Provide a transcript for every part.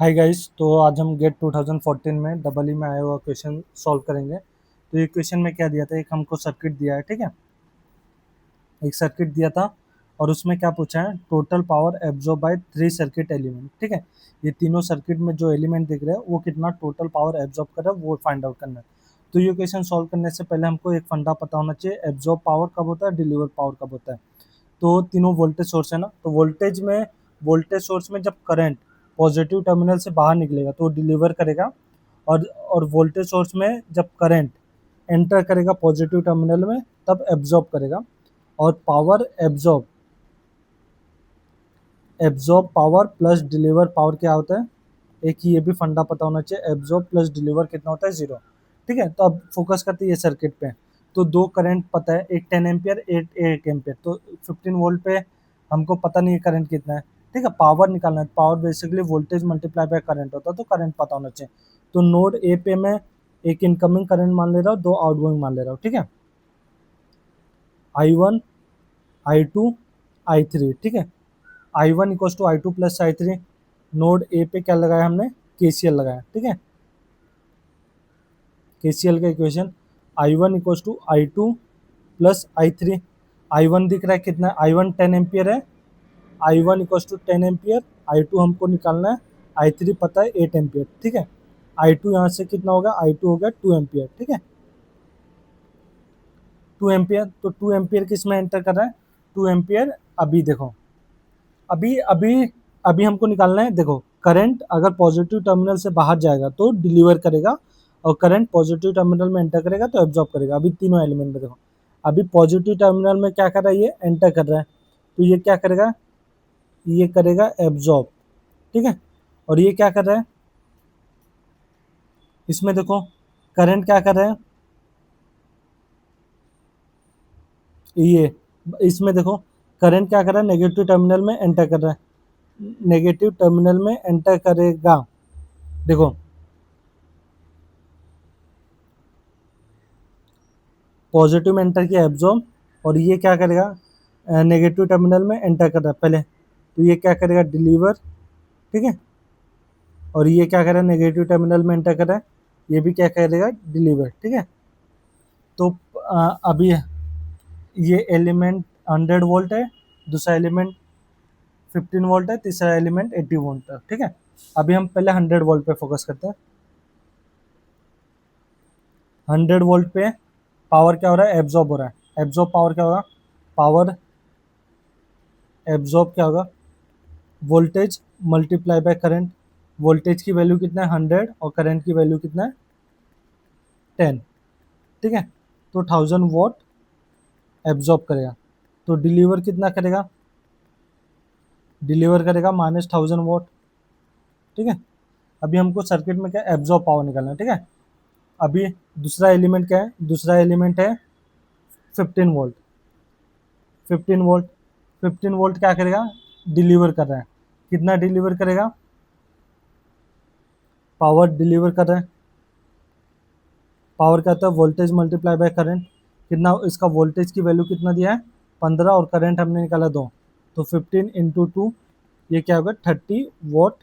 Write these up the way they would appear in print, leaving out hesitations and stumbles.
Hi guys. तो आज हम गेट 2014 में डबल ई में आया हुआ क्वेश्चन सॉल्व करेंगे। तो ये क्वेश्चन में क्या दिया था, एक हमको सर्किट दिया है, ठीक है। एक सर्किट दिया था और उसमें क्या पूछा है, total power absorb by three circuit element, ठीक है। ये तीनों सर्किट में जो एलिमेंट दिख रहे हैं वो कितना टोटल पावर एब्जॉर्ब कर रहा है वो फाइंड आउट करना है। तो ये क्वेश्चन सॉल्व करने से पहले हमको एक फंडा पता होना चाहिए, एब्जॉर्ब पावर कब होता है, डिलीवर पावर कब होता है। तो तीनों वोल्टेज सोर्स है ना, तो वोल्टेज सोर्स में जब करंट पॉजिटिव टर्मिनल से बाहर निकलेगा तो डिलीवर करेगा। और वोल्टेज सोर्स में जब करंट एंटर करेगा पॉजिटिव टर्मिनल में तब एब्जॉर्ब करेगा। और power absorb absorb power plus deliver power क्या होता है, एक ये भी फंडा पता होना चाहिए, एब्जॉर्ब प्लस डिलीवर कितना होता है, जीरो। ठीक है, तो अब फोकस करते हैं ये सर्किट पे। तो दो करंट पता है, एक 10 एम्पियर, एक एम्पियर। तो 15 वोल्ट पे हमको पता नहीं है करंट कितना है, ठीक है। पावर निकालना है, power basically voltage multiply by current होता है, तो करंट पता होना चाहिए। तो नोड ए पे मैं एक इनकमिंग करंट मान ले रहा हूँ, दो आउटगोइंग मान ले रहा हूँ, ठीक है। I1, I2, I3, ठीक है। I1 इक्वल टू I2 प्लस I3। नोड ए पे क्या लगाया हमने, KCL लगाया, ठीक है। KCL का equation I1 equal to I2 प्लस I3। I1 दिख रहा है कितना है, I1 10 एम्पियर है। I1 equal to 10 ampere. I2 हमको निकालना है, I3 पता है 8 एम्पियर, ठीक है। I2 यहाँ से कितना होगा, I2 हो गया 2 एम्पियर, ठीक है। 2 एम्पियर, तो 2 एम्पियर किस में एंटर कर रहा है, 2 एम्पियर। अभी देखो, अभी अभी अभी हमको निकालना है, देखो करंट अगर पॉजिटिव टर्मिनल से बाहर जाएगा तो डिलीवर करेगा, और करंट पॉजिटिव टर्मिनल में एंटर करेगा तो एब्जॉर्ब करेगा। अभी तीनों एलिमेंट में देखो, अभी पॉजिटिव टर्मिनल में क्या कर रहा है, ये एंटर कर रहा है, तो ये क्या करेगा, ये करेगा एब्जॉर्ब, ठीक है। और ये क्या कर रहा है, इसमें देखो करंट क्या कर रहा है, ये इसमें देखो करंट क्या कर रहा है, नेगेटिव टर्मिनल में एंटर कर रहा है, नेगेटिव टर्मिनल में एंटर करेगा। देखो पॉजिटिव में एंटर किया एब्जॉर्ब, और ये क्या करेगा, नेगेटिव टर्मिनल में एंटर कर रहा है पहले, तो ये क्या करेगा, डिलीवर, ठीक है। और ये क्या करेगा, नेगेटिव टर्मिनल में एंटर कर रहा है, ये भी क्या करेगा, डिलीवर, ठीक है। तो अभी ये एलिमेंट 100 वोल्ट है, दूसरा एलिमेंट 15 वोल्ट है, तीसरा एलिमेंट 80 वोल्ट है, ठीक है। अभी हम पहले 100 वोल्ट पे फोकस करते हैं। 100 वोल्ट पे पावर क्या हो रहा है, एब्जॉर्ब हो रहा है। एब्जॉर्ब पावर क्या होगा, पावर एब्जॉर्ब क्या होगा, voltage multiply by current. Voltage की वैल्यू कितना है, 100, और करंट की वैल्यू कितना है, 10, ठीक है। तो 1000 वॉट एब्जॉर्ब करेगा, तो डिलीवर कितना करेगा, डिलीवर करेगा -1000 वॉट, ठीक है। अभी हमको सर्किट में क्या एब्जॉर्ब पावर निकालना है, ठीक है। अभी दूसरा एलिमेंट क्या है, दूसरा एलिमेंट है 15 वोल्ट। 15 वोल्ट, 15 वोल्ट क्या करेगा, डिलीवर कर रहा है, कितना डिलीवर करेगा, पावर डिलीवर कर रहा है। पावर क्या होता है, वोल्टेज मल्टीप्लाई बाय करंट। कितना इसका वोल्टेज की वैल्यू कितना दिया है, 15, और करंट हमने निकाला 2, तो 15 × 2, ये क्या होगा, 30 वॉट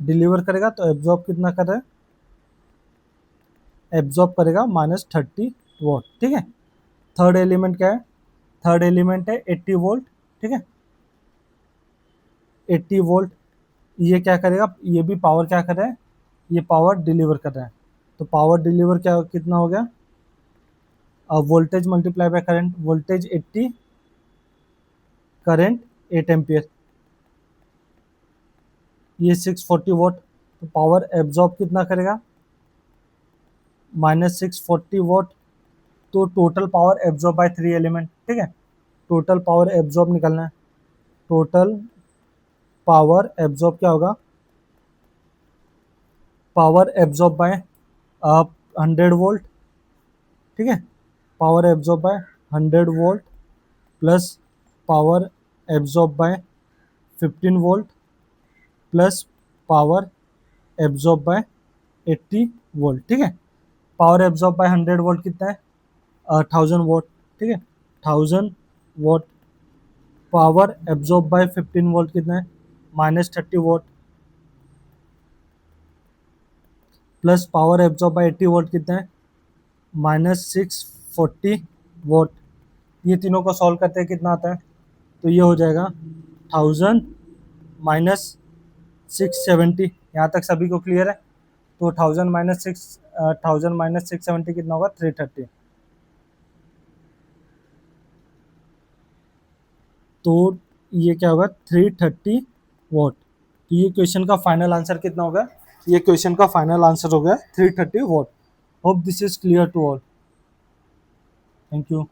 डिलीवर करेगा। तो एब्जॉर्ब कितना कर रहा है, एब्जॉर्ब करेगा -30 वॉट, ठीक है। थर्ड एलिमेंट क्या है, थर्ड एलिमेंट है 80 वोल्ट, ठीक है। 80 वोल्ट, ये क्या करेगा, ये भी पावर क्या कर रहा है, ये पावर डिलीवर कर रहा है। तो पावर डिलीवर क्या कितना हो गया, voltage multiply by current, voltage 80, current 8 ampere, ये 640 वॉट। तो पावर एब्जॉर्ब कितना करेगा, -640 वॉट। तो total power absorb by three element, ठीक है। टोटल पावर एब्जॉर्ब निकालना है, टोटल पावर एब्जॉर्ब क्या होगा, पावर एब्जॉर्ब बाय 100 वोल्ट, ठीक है। Power absorb by 100 volt plus power absorb by 15 volt plus power absorb by 80 volt, ठीक है। पावर एब्जॉर्ब बाय 100 वोल्ट कितना है, 1000 वोट, ठीक है। 1000 vote, power absorb by 15 volt कितना है, -30 vote, plus power absorb by 80 volt कितना है, -640 वोट। ये तीनों को सॉल्व करते हैं कितना आता है, तो ये हो जाएगा 1000 -670। यहाँ तक सभी को क्लियर है। तो 1000 - 670 कितना होगा, 330। तो ये क्या होगा, 330 वोट। तो ये क्वेश्चन का फाइनल आंसर कितना होगा, ये क्वेश्चन का फाइनल आंसर हो गया 330 volt. Hope this is clear to all. Thank you.